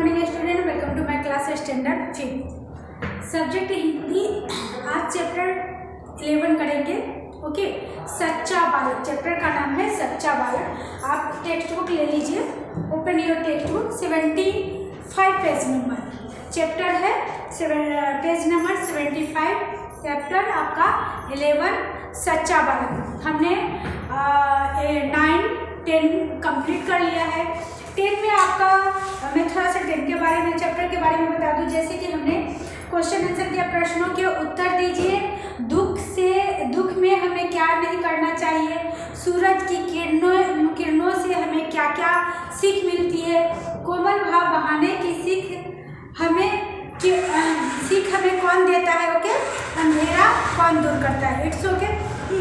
Morning student, welcome to my class standard 5 subject Hindi. आज chapter 11 करेंगे। Okay, सच्चा बालक चैप्टर का नाम है सच्चा बालक। आप टेक्स्ट बुक ले लीजिए, open your text book. 75 page number chapter है, पेज नंबर 75। चैप्टर आपका 11 सच्चा बालक। हमने 9, 10 कंप्लीट कर लिया है। 10 में आपका मैं थोड़ा सा 10 के बारे में, चैप्टर के बारे में बता दूं। जैसे कि हमने क्वेश्चन आंसर दिया, प्रश्नों के उत्तर दीजिए। दुख में हमें क्या नहीं करना चाहिए, सूरज की किरणों से हमें क्या क्या सीख मिलती है, कोमल भाव बहाने की सीख हमें कौन देता है, ओके, अंधेरा कौन दूर करता है। इट्स ओके,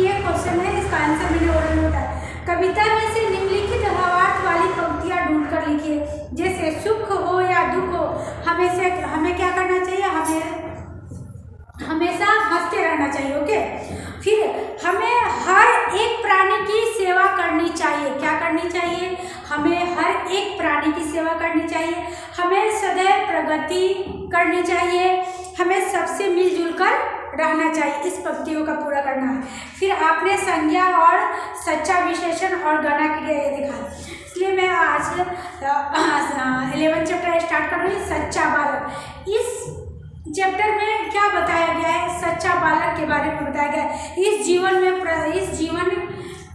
ये क्वेश्चन है, इसका आंसर मैंने ऑलरेडी बताया। कविता में से निम्नलिखित भावार्थ वाली पंक्तियां ढूंढ कर लिखिए। जैसे सुख हो या दुख हो, हमें क्या करना चाहिए, हमेशा हंसते रहना चाहिए। ओके, फिर हमें हर एक प्राणी की सेवा करनी चाहिए। क्या करनी चाहिए, हमें हर एक प्राणी की सेवा करनी चाहिए। हमें सदैव प्रगति करनी चाहिए। हमें सबसे मिलजुल कर रहना चाहिए। इस पंक्तियों का पूरा करना है। फिर आपने संज्ञा और सच्चा विशेषण और गणना क्रिया ये दिखा। इसलिए मैं आज 11 चैप्टर स्टार्ट करूँगी, सच्चा बालक। इस चैप्टर में क्या बताया गया है, सच्चा बालक के बारे में बताया गया है। इस जीवन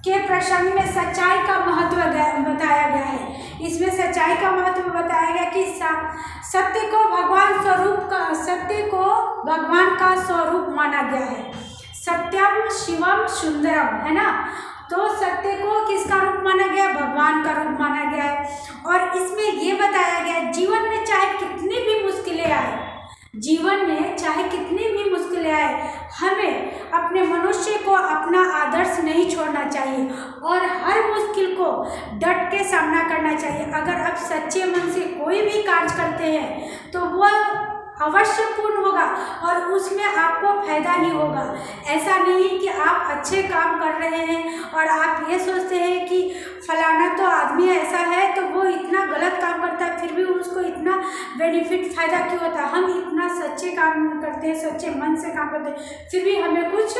के प्रसंग में सच्चाई का महत्व बताया गया है। इसमें सच्चाई का महत्व बताया गया कि सत्य को भगवान का स्वरूप माना गया है। सत्यम शिवम सुंदरम, है ना। तो सत्य को किसका रूप माना गया, भगवान का रूप माना गया है। और इसमें ये बताया गया है, जीवन में चाहे कितनी भी मुश्किलें आए, हमें अपने मनुष्य को अपना आदर्श नहीं छोड़ना चाहिए और हर मुश्किल को डट के सामना करना चाहिए। अगर आप सच्चे मन से कोई भी कार्य करते हैं तो वह अवश्य पूर्ण होगा और उसमें आपको फायदा ही होगा। ऐसा नहीं कि आप अच्छे काम कर रहे हैं और आप ये सोचते हैं कि फलाना तो आदमी ऐसा है तो वो इतना गलत काम करता है, फिर भी उसको इतना बेनिफिट फायदा क्यों होता है। हम इतना सच्चे काम करते हैं, सच्चे मन से काम करते हैं, फिर भी हमें कुछ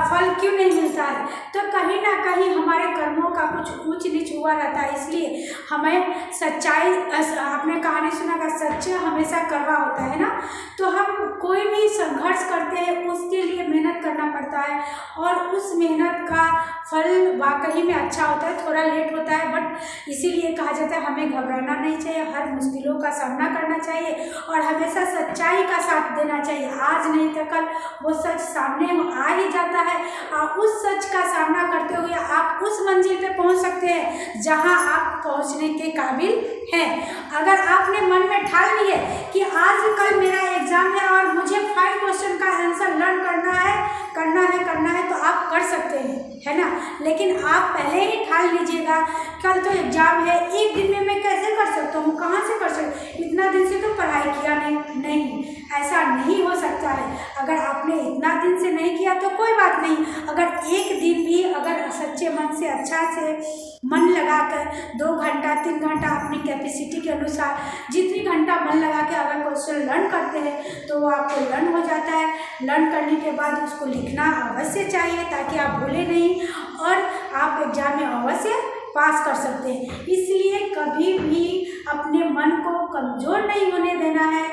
फल क्यों नहीं मिलता है। तो कहीं ना कहीं हमारे कर्मों का कुछ ऊंच नीच हुआ रहता है। इसलिए हमें सच्चाई, आपने कहानी सुना का सच्चे हमेशा कड़वा होता है ना। तो हम कोई भी संघर्ष करते हैं, उसके लिए मेहनत करना पड़ता है और उस मेहनत का फल वाकई में अच्छा होता है। थोड़ा लेट होता है, बट इसीलिए कहा जाता है हमें घबराना नहीं चाहिए, हर मुश्किलों का सामना करना चाहिए और हमेशा सच्चाई का साथ देना चाहिए। आज नहीं तो कल वो सच सामने आ ही जाता है और उस सच का सामना करते हुए आप उस मंजिल पे पहुंच सकते हैं जहां आप पहुंचने के काबिल हैं। अगर आपने मन में ठान लिए कि आज कल मेरा एग्जाम है और मुझे 5 क्वेश्चन का आंसर लर्न करना है तो आप कर सकते हैं, है ना। लेकिन आप पहले ही ठान लीजिएगा कल तो एग्जाम है, एक दिन में मैं कैसे कर सकता हूँ, कहाँ से कर सकता, इतना दिन से तो पढ़ाई किया नहीं, ऐसा नहीं हो सकता है। अगर आपने इतना दिन से नहीं किया तो कोई बात नहीं, अगर एक दिन भी अगर सच्चे मन से अच्छा से मन लगाकर 2 घंटा 3 घंटा अपनी कैपेसिटी के अनुसार जितनी घंटा मन लगा के अगर क्वेश्चन लर्न करते हैं तो वो आपको लर्न हो जाता है। लर्न करने के बाद उसको लिखना अवश्य चाहिए ताकि आप भूलें नहीं और आप एग्जाम में अवश्य पास कर सकते हैं। इसलिए कभी भी अपने मन को कमज़ोर नहीं होने देना है।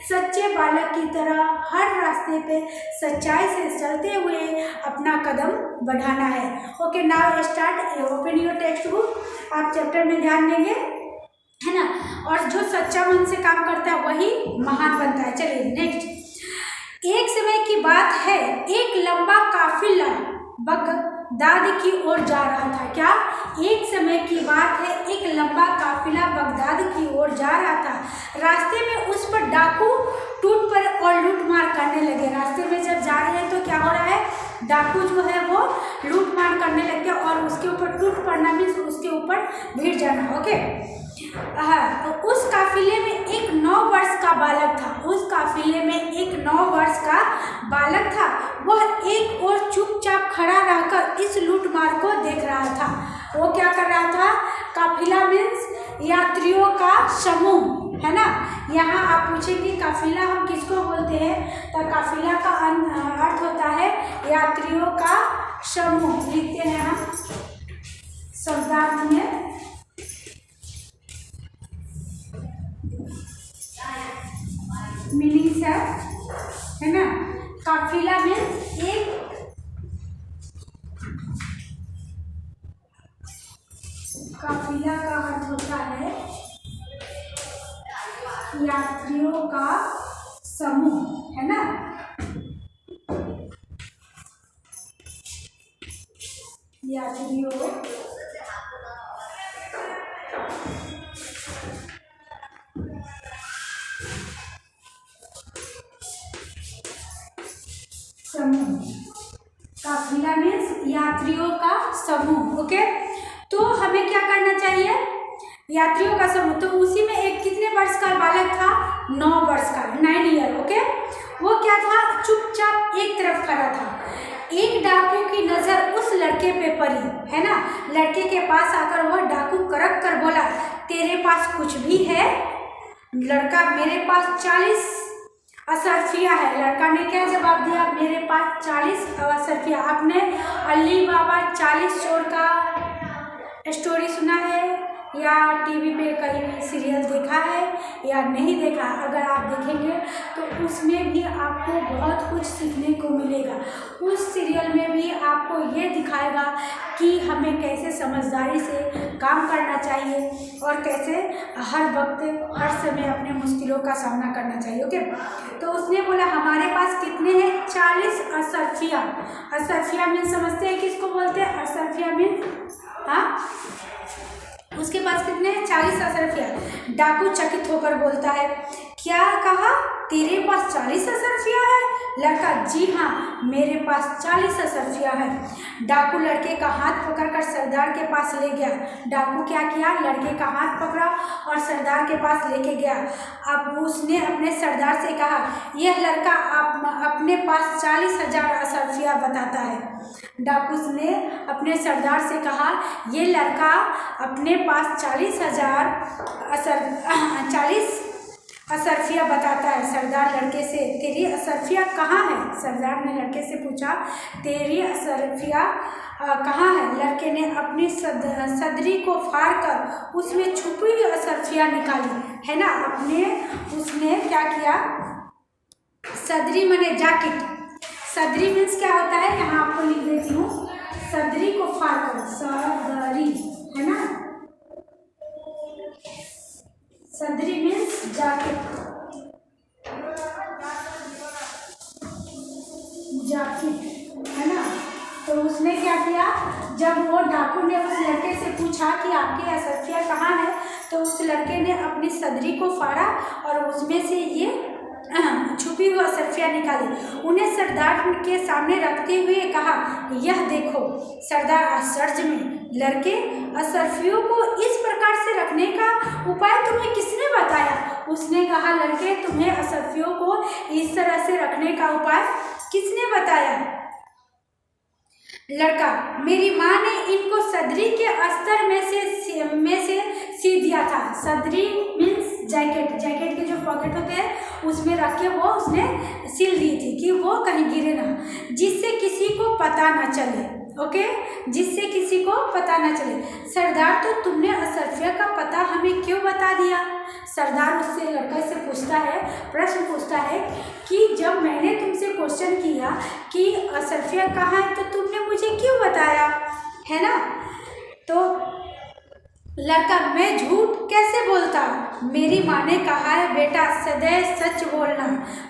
सच्चे बालक की तरह हर रास्ते पे सच्चाई से चलते हुए अपना कदम बढ़ाना है। Okay, now start, open your text book. आप चैप्टर में ध्यान देंगे, है ना। और जो सच्चा मन से काम करता है वही महान बनता है। चलिए नेक्स्ट। एक समय की बात है, एक लंबा काफिला बगदाद की ओर जा रहा था। क्या, एक समय की बात है, एक लंबा काफिला बगदाद की ओर जा रहा था। रास्ते में उस पर डाकू टूट पर और लूटमार करने लगे। रास्ते में जब जा रहे हैं तो क्या हो रहा है, डाकू जो है वो लूटमार करने लग गया और उसके ऊपर टूट पड़ना मीन्स उसके ऊपर भिड़ जाना। ओके, हाँ, उस काफिले में एक 9 वर्ष का बालक था। वह एक और चुपचाप खड़ा रहकर इस लूटमार को देख रहा था। वो क्या कर रहा था, काफिला मीन्स यात्रियों का समूह, है ना। यहाँ आप पूछेंगे काफिला हम किसको बोलते हैं, तो काफिला का अर्थ होता है यात्रियों का समूह। लिखते हैं हम शब्दार्थ में, मीनिंग है ना। काफिला में एक काफिला का अर्थ होता है यात्रियों का समूह, है ना। यात्रियों समूह, काफिला मीन्स यात्रियों का समूह। ओके, तो हमें क्या करना चाहिए, यात्रियों का समूह। तो उसी में एक कितने वर्ष का बालक था, 9 वर्ष का, 9 ईयर। ओके, वो क्या था, चुपचाप एक तरफ खड़ा था। एक डाकू की नजर उस लड़के पे पड़ी, है ना। लड़के के पास आकर वह डाकू करक कर बोला, तेरे पास कुछ भी है। लड़का, मेरे पास 40 असरफिया है। लड़का ने क्या जवाब दिया, मेरे पास 40 असरफिया। आपने अली बाबा 40 चोर का स्टोरी सुना है या टीवी पे कहीं सीरियल देखा है या नहीं देखा। अगर आप देखेंगे तो उसमें भी आपको बहुत कुछ सीखने को मिलेगा। उस सीरियल में भी आपको ये दिखाएगा कि हमें कैसे समझदारी से काम करना चाहिए और कैसे हर वक्त हर समय अपने मुश्किलों का सामना करना चाहिए। ओके, तो उसने बोला हमारे पास कितने हैं, 40 असरफिया। असरफिया मीन समझते हैं किसको बोलते हैं, असरफिया मीन, हाँ, उसके पास कितने हैं, 40 असरफिया। डाकू चकित होकर बोलता है, क्या कहा, तेरे पास 40 असरफिया है। लड़का, जी हाँ, मेरे पास 40 असरफिया है। डाकू लड़के का हाथ पकड़कर सरदार के पास ले गया। डाकू क्या किया, लड़के का हाथ पकड़ा और सरदार के पास लेके गया। अब उसने अपने सरदार से कहा, यह लड़का अपने पास 40,000 असरफिया बताता है। डाकू ने अपने सरदार से कहा, ये लड़का अपने पास 40,000 असरफिया बताता है। सरदार लड़के से, तेरी असरफिया कहाँ है। सरदार ने लड़के से पूछा, तेरी असरफिया कहाँ है। लड़के ने अपनी सदरी को फाड़ कर उसमें छुपी हुई असरफिया निकाली, है ना। उसने क्या किया, सदरी माने जैकेट। सदरी मीन्स क्या होता है, यहाँ आपको लिख देती हूँ, सदरी को फाड़ कर, सदरी, है ना। सदरी मीन्स जैकेट, है ना। तो उसने क्या किया, जब वो डाकू ने उस लड़के से पूछा कि आपकी असरफिया कहाँ है, तो उस लड़के ने अपनी सदरी को फाड़ा और उसमें से ये छुपी हुई असरफिया निकाली। उन्हें सरदार के सामने रखते हुए कहा, यह देखो। सरदार आश्चर्य में, लड़के, असरफियों को इस प्रकार से रखने का उपाय तुम्हें किसने बताया। उसने कहा, लड़के, तुम्हें असरफियों को इस तरह से रखने का उपाय किसने बताया। लड़का, मेरी माँ ने इनको सदरी के अस्तर में से सी दिया था। सदरी मीन्स जैकेट, जैकेट के जो पॉकेट होते हैं उसमें रख के वो उसने सिल दी थी कि वो कहीं गिरे ना, जिससे किसी को पता ना चले। ओके, जिससे किसी को पता ना चले। सरदार, तो तुमने असरफिया का पता हमें क्यों बता दिया। सरदार उससे लड़का से पूछता है, प्रश्न पूछता है कि जब मैंने तुमसे क्वेश्चन किया कि असरफिया कहाँ है, तो तुमने मुझे क्यों बताया, है ना। तो लड़का, मैं झूठ कैसे बोलता। मेरी माँ ने कहा है, बेटा, सदैव सच बोलना,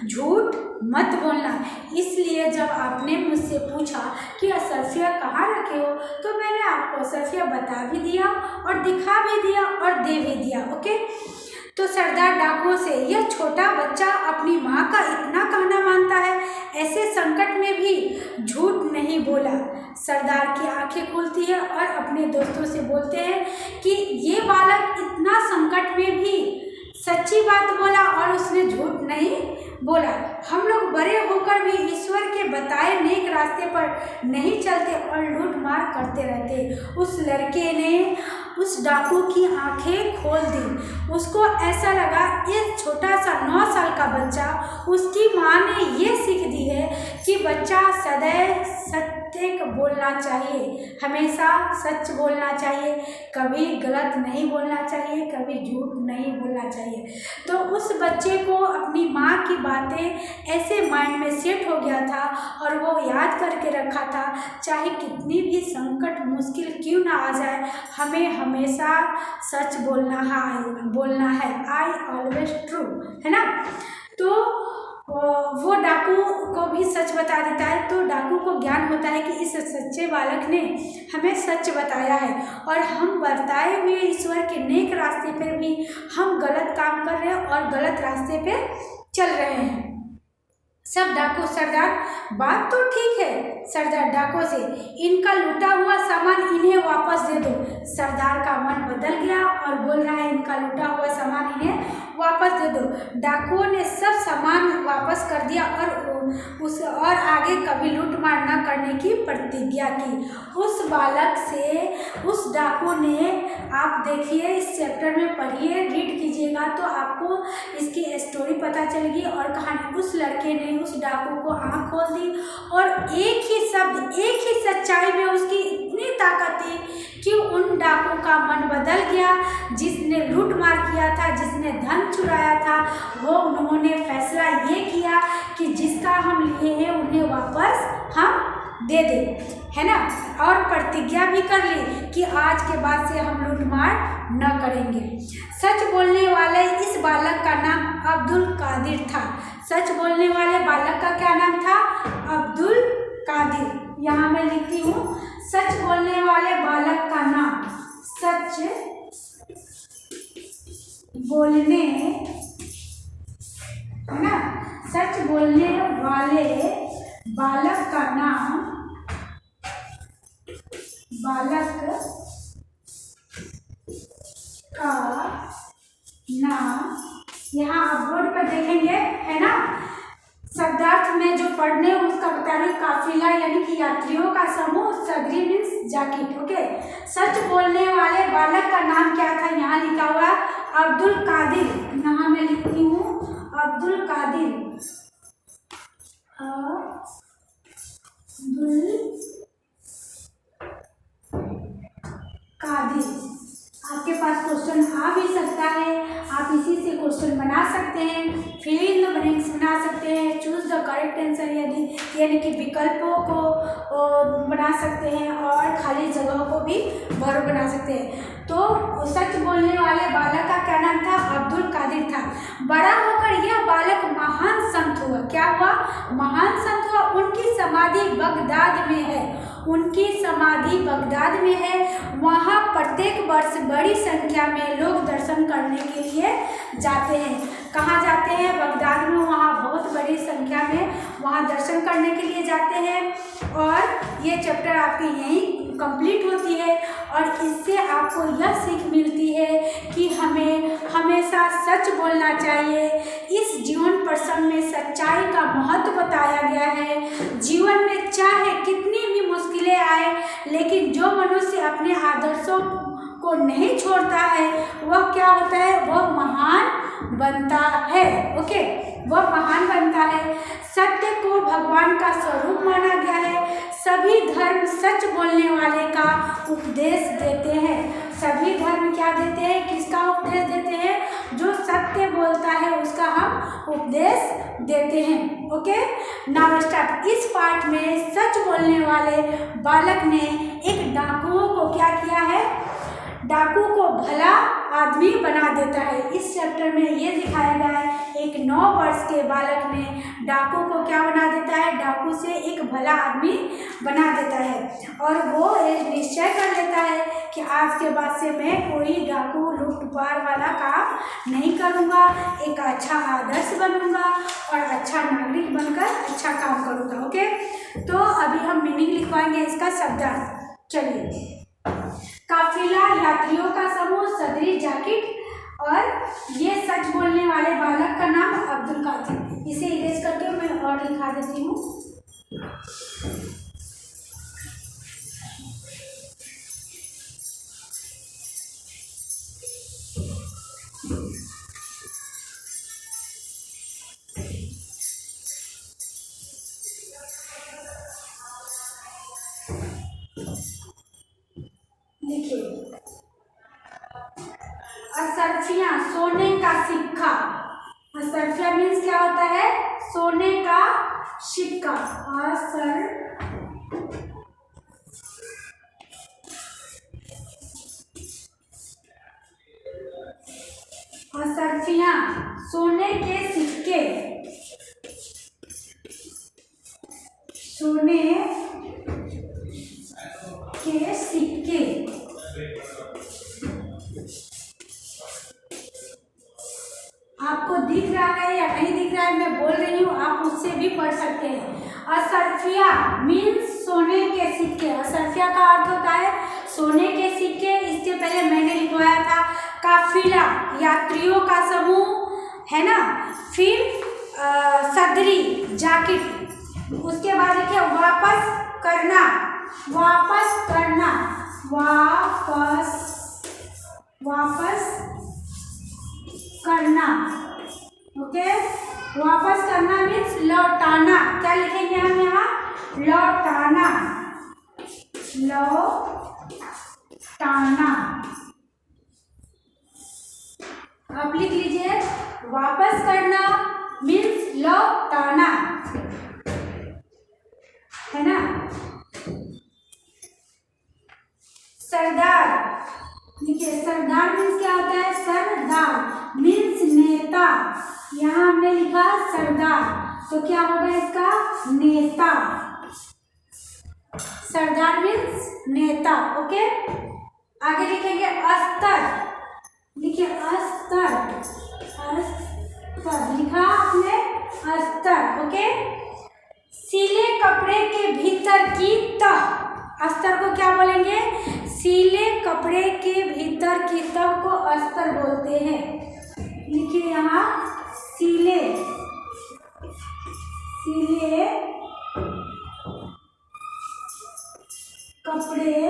झूठ मत बोलना। इसलिए जब आपने मुझसे पूछा कि असरफिया कहाँ रखे हो, तो मैंने आपको असरफिया बता भी दिया और दिखा भी दिया और दे भी दिया। ओके, तो सरदार डाकुओं से, यह छोटा बच्चा अपनी माँ का इतना कहना मानता है, ऐसे संकट में भी झूठ नहीं बोला। सरदार की आंखें खुलती है और अपने दोस्तों से बोलते हैं कि ये बालक इतना संकट में भी सच्ची बात बोला और उसने झूठ नहीं बोला, हम लोग बड़े होकर भी ईश्वर के बताए नेक रास्ते पर नहीं चलते और लूट मार करते रहते। उस लड़के ने उस डाकू की आंखें खोल दी। उसको ऐसा लगा एक छोटा सा 9 साल का बच्चा, उसकी माँ ने ये सीख दी है कि बच्चा सदैव सत्य बोलना चाहिए, हमेशा सच बोलना चाहिए, कभी गलत नहीं बोलना चाहिए, कभी झूठ नहीं बोलना चाहिए। तो उस बच्चे को अपनी माँ की बातें ऐसे माइंड में सेट हो गया था और वो याद करके रखा था, चाहे कितनी भी संकट मुश्किल क्यों ना आ जाए, हमें हमेशा सच बोलना है। आई ऑलवेज ट्रू, है ना। तो वो डाकू को भी सच बता देता है। तो डाकू को ज्ञान होता है कि इस सच्चे बालक ने हमें सच बताया है और हम बताए हुए ईश्वर के नेक रास्ते पर भी हम गलत काम कर रहे हैं और गलत रास्ते पे चल रहे हैं। सब डाकू, सरदार बात तो ठीक है सरदार डाकू से, इनका लूटा हुआ सामान इन्हें वापस दे दो। सरदार का मन बदल गया और बोल रहा है इनका लूटा हुआ सामान इन्हें वापस दे दो। डाकुओं ने सब सामान वापस कर दिया और आगे कभी लूटमार न करने की प्रतिज्ञा की। उस बालक से उस डाकू ने, आप देखिए इस चैप्टर में पढ़िए, रीड कीजिएगा तो आपको इसकी स्टोरी पता चलेगी और कहानी। उस लड़के ने उस डाकू को आँख खोल दी और एक ही शब्द, एक ही सच्चाई में उसकी इतनी ताकत थी कि उन डाकू का मन बदल गया। जिसने लूट मार किया था, जिसने धन चुराया था, वो उन्होंने फैसला ये किया कि जिसका हम लिए हैं उन्हें वापस हम दे दें, है ना। और प्रतिज्ञा भी कर ली कि आज के बाद से हम लूटमार न करेंगे। सच बोलने वाले इस बालक का नाम अब्दुल कादिर था। सच बोलने वाले बालक का क्या नाम था? अब्दुल कादिर। यहाँ मैं लिखती हूँ, सच बोलने वाले बालक का नाम, सच बोलने, है ना, सच बोलने वाले बालक का नाम, बालक का नाम, यहाँ आप बोर्ड पर देखेंगे, है ना। शब्दार्थ में जो पढ़ने उसका बता रही, काफिला यानी कि यात्रियों का समूह, सदरी मीन्स जैकेट। ओके, सच बोलने वाले बालक का नाम क्या था? यहाँ लिखा हुआ अब्दुल कादिर। यहाँ मैं लिखती हूँ अब्दुल कादिर। अब्दुल कादिर। आपके पास क्वेश्चन आ भी सकता है, आप इसी से क्वेश्चन बना सकते हैं, फिल इन द ब्लैंक्स बना सकते हैं, चूज द करेक्ट आंसर यानी कि विकल्पों को बना सकते हैं और खाली जगहों को भी भर बना सकते हैं। तो सच बोलने वाले बालक का क्या नाम था? अब्दुल कादिर था। बड़ा होकर यह बालक महान संत हुआ। क्या हुआ? महान संत हुआ। उनकी समाधि बगदाद में है, उनकी समाधि बगदाद में है। वहाँ प्रत्येक वर्ष बड़ी संख्या में लोग दर्शन करने के लिए जाते हैं। कहाँ जाते हैं? बगदाद में। वहाँ बहुत बड़ी संख्या में वहाँ दर्शन करने के लिए जाते हैं। और ये चैप्टर आपकी यहीं कंप्लीट होती है और इससे आपको यह सीख मिलती है कि हमें हमेशा सच बोलना चाहिए। इस जीवन प्रसंग में सच्चाई का महत्व बताया गया है। जीवन में चाहे कितनी भी मुश्किलें आए, लेकिन जो मनुष्य अपने आदर्शों को नहीं छोड़ता है वह क्या होता है? वह महान बनता है। ओके, वह महान बनता है। सत्य को भगवान का स्वरूप माना गया है। सभी धर्म सच बोलने वाले का उपदेश देते हैं। सभी धर्म क्या देते हैं? किसका उपदेश देते हैं? जो सत्य बोलता है उसका हम उपदेश देते हैं। Okay, now start. इस पाठ में सच बोलने वाले बालक ने एक डाकुओं को क्या किया है? डाकू को भला आदमी बना देता है। इस चैप्टर में ये दिखाया गया है, एक 9 वर्ष के बालक ने डाकू को क्या बना देता है? डाकू से एक भला आदमी बना देता है और वो एक निश्चय कर लेता है कि आज के बाद से मैं कोई डाकू लूटपाट वाला काम नहीं करूँगा, एक अच्छा आदर्श बनूंगा और अच्छा नागरिक बनकर अच्छा काम करूँगा। ओके, तो अभी हम मीनिंग लिखवाएंगे इसका शब्दार्थ। चलिए, काफिला, यात्रियों का समूह, सदरी जैकेट और ये सच बोलने वाले बालक का नाम अब्दुल कादिर। इसे दिखा देती हूँ। देखिए, असरफिया सोने का सिक्का। असरफिया मीन्स क्या होता है? सोने का सिक्का। असरफिया सोने के सिक्के। सोने के सिक्के। आपको दिख रहा है या नहीं दिख रहा है, मैं बोल रही हूँ, आप उससे भी पढ़ सकते हैं। असरफिया मीन्स सोने के सिक्के। असरफिया का अर्थ होता है सोने के सिक्के। इसके पहले मैंने लिखवाया था काफिला, यात्रियों का समूह, है ना। फिर सदरी, जैकेट। उसके बाद देखिए वापस करना। वापस करना, वापस करना। ओके, वापस करना मीन्स लौटाना। क्या लिखेंगे हम यहाँ? लौटाना, लौटाना। आप लिख लीजिए, वापस करना मीन्स लौटाना, है ना। सरदार, देखिए सरदार मीन्स क्या होता है? सरदार मीन्स नेता। यहाँ हमने लिखा सरदार, तो क्या होगा इसका? नेता। सरदार मीन्स नेता। ओके, आगे लिखेंगे अस्तर। लिखिए अस्तर, अस्तर लिखा आपने, अस्तर। ओके, सीले कपड़े के भीतर की तह। अस्तर को क्या बोलेंगे? सीले कपड़े के भीतर की तह को अस्तर बोलते हैं। लिखिए यहाँ सीले, सीले कपड़े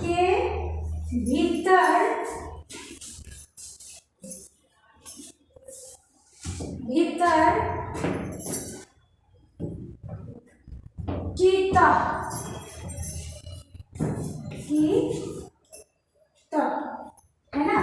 के भीतर की तह, है ना।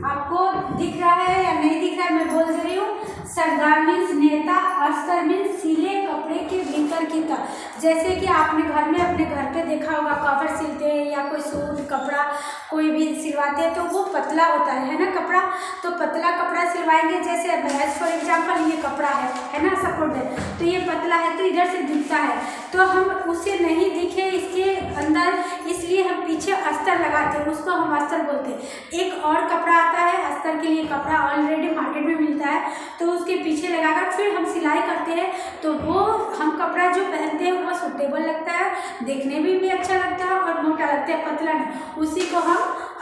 आपको दिख रहा है या नहीं दिख रहा है, मैं बोल दे रही हूँ। सरदार मीन्स नेता, अस्तर मीन्स सीले कपड़े के भीतर की तह। जैसे कि आपने घर में अपने घर पे देखा होगा, कवर सिलते हैं या कोई सूट कपड़ा कोई भी सिलवाते हैं तो वो पतला होता है ना कपड़ा। तो पतला कपड़ा सिलवाएंगे, जैसे एज फॉर एग्जाम्पल ये कपड़ा है ना, सपोर्ट है, तो ये पतला है तो इधर से दिखता है, तो हम उसे नहीं दिखे इसके अंदर, इसलिए हम पीछे अस्तर लगाते हैं, उसको हम अस्तर बोलते हैं। एक और कपड़ा आता है अस्तर के लिए, कपड़ा ऑलरेडी मार्केट में मिलता है, तो उसके पीछे लगाकर फिर हम सिलाई करते हैं, तो वो हम कपड़ा जो पहनते हैं वो सूटेबल लगता है, देखने में भी अच्छा लगता है और मोटा लगता है, पतला नहीं, उसी को हम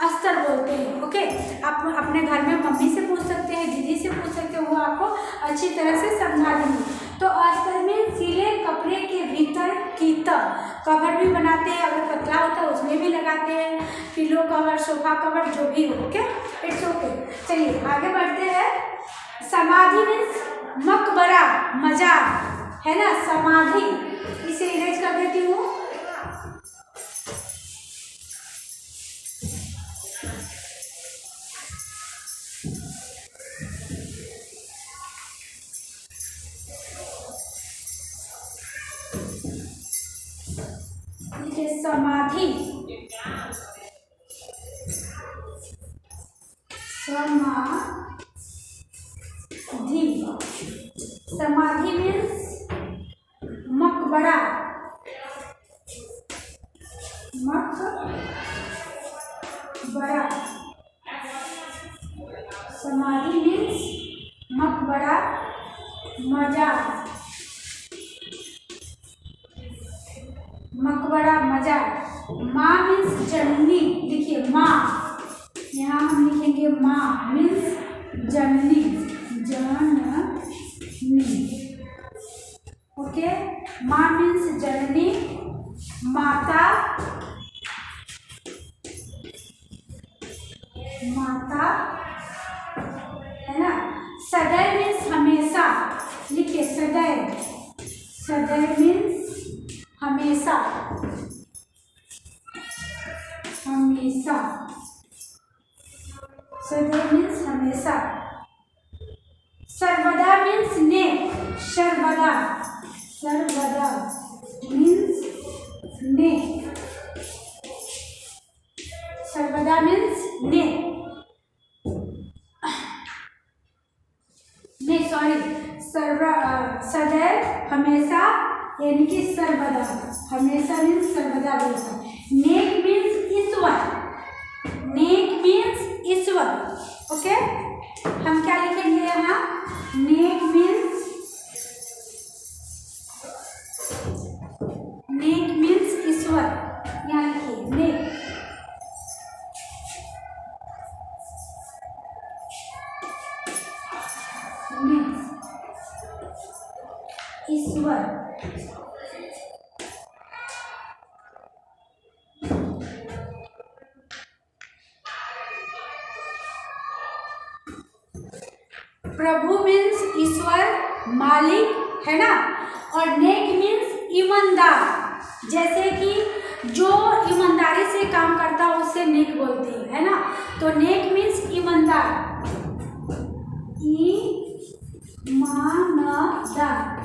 अस्तर बोलते हैं। ओके, आप अपने घर में मम्मी से पूछ सकते हैं, दीदी से पूछ सकते हैं, वो आपको अच्छी तरह से समझा देंगे। तो अस्तर में सीले कपड़े के भीतर की तह। कवर भी बनाते हैं, अगर पतला होता है उसमें भी लगाते हैं, पिलो कवर, सोफा कवर, जो भी हो। Okay, it's okay. चलिए आगे बढ़ते हैं। समाधि मीन्स मकबरा, मजार, है ना। समाधि, इसे इरेज कर देती हूँ। समाधि, समाधि, समाधि मीन्स मकबरा, मकबरा। समाधि मीन्स मकबरा, मजार, मकबरा, मजार। माँ मीन्स जननी। लिखिए माँ, यहाँ हम लिखेंगे माँ मीन्स जननी, जननी। माता, है ना। सदैव मीन्स हमेशा, लिखिए सदैव, सदैव मीन्स हमेशा, हमेशा, सदैव मीन्स हमेशा। सर्वदा मीन्स नेक, सर्वदा, सर्वदा मीन्स नेक, सर्वदा मीन्स नेक, नहीं सॉरी, सदैव हमेशा यानी कि सर्वदा, हमेशा मीन्स सर्वदा बोलता। नेक मीन्स ईश्वर, नेक मीन्स ईश्वर, ओके। हम क्या लिखेंगे यहाँ, नेक मीन्स, नेक मीन्स ईश्वर, यहाँ लिखिए नेक, ईश्वर। प्रभु मीन्स ईश्वर, मालिक, है ना। और नेक मीन्स ईमानदार, जैसे कि जो ईमानदारी से काम करता है उसे नेक बोलते हैं, है ना। तो नेक मीन्स ईमानदार, ईमानदार,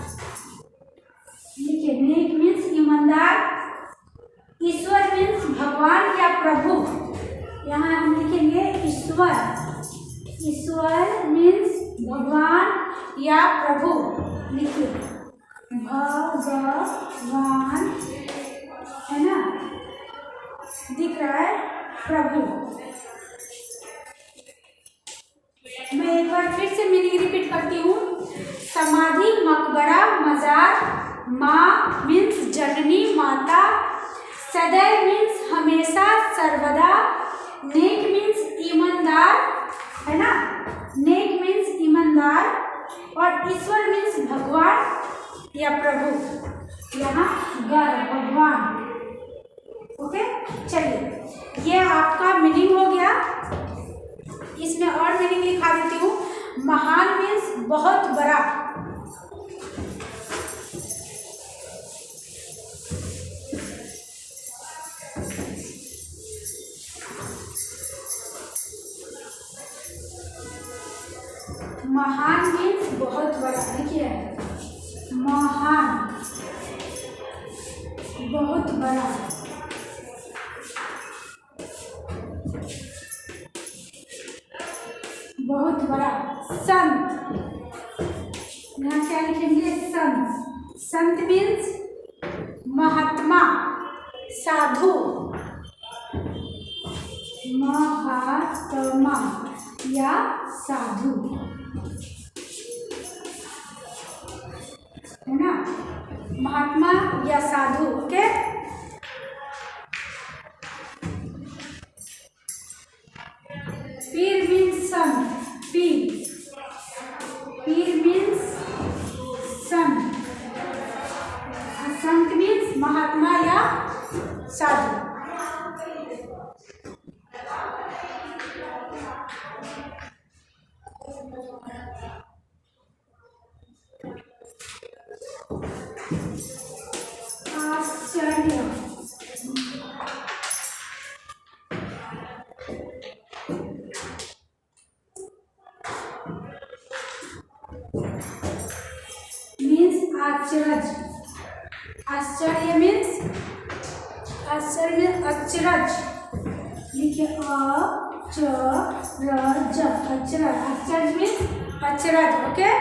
देखिए नेक मीन्स ईमानदार। ईश्वर मीन्स भगवान या प्रभु, यहाँ हम लिखेंगे ईश्वर, ईश्वर मीन्स भगवान या प्रभु, लिखिए भगवान, है ना, दिख रहा है प्रभु। मैं एक बार फिर से मीनिंग रिपीट करती हूँ। समाधि, मकबरा, मजार, माँ मीन्स जननी, माता, सदैव मीन्स हमेशा, सर्वदा, नेक मीन्स ईमानदार, है ना, नेक मीन्स ईमानदार, और ईश्वर मीन्स भगवान या प्रभु, यहाँ भगवान, ओके। चलिए ये आपका मीनिंग हो गया। इसमें और मीनिंग लिखा देती हूँ। महान मीन्स बहुत बड़ा, महान मीन्स बहुत बड़ा, लिखिए महान, बहुत बड़ा। बहुत बड़ा। संत, यहाँ क्या लिखेंगे, संत, संत मीन्स महात्मा, साधु, महात्मा या साधु, है ना, महात्मा या साधु, ओके। पीर मीन्स संत, पीर, पीर मीन्स संत, संत मीन्स महात्मा या साधु। आश्चर्य, मीन्स आश्चर्य, आश्चर्य मीन्स, आश्चर्य अचरज, लिखिए अचरज, अचरज, आश्चर्य मीन्स अचरज, ओके।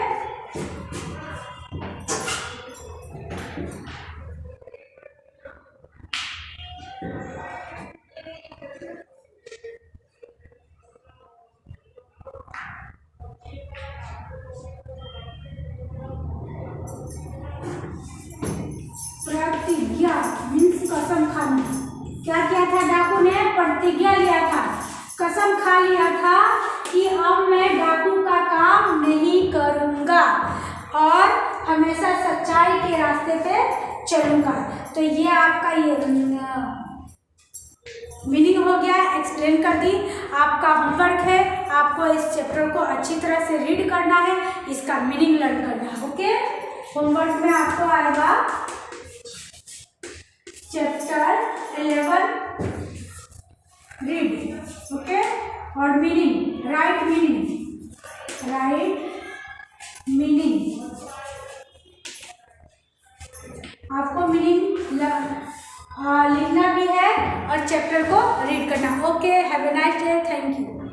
प्रतिज्ञा मीन्स कसम खाना। क्या किया था डाकू ने, प्रतिज्ञा लिया था, कसम खा लिया था कि अब मैं डाकू का काम नहीं करूँगा और हमेशा सच्चाई के रास्ते पे चलूँगा। तो ये आपका ये मीनिंग हो गया, एक्सप्लेन कर दी। आपका होमवर्क है, आपको इस चैप्टर को अच्छी तरह से रीड करना है, इसका मीनिंग लर्न करना है। ओके, होमवर्क में आपको आएगा चैप्टर 11 रीड, ओके, और मीनिंग, राइट मीनिंग आपको मीनिंग लिखना भी है और चैप्टर को रीड करना। Okay, have a nice day, thank you.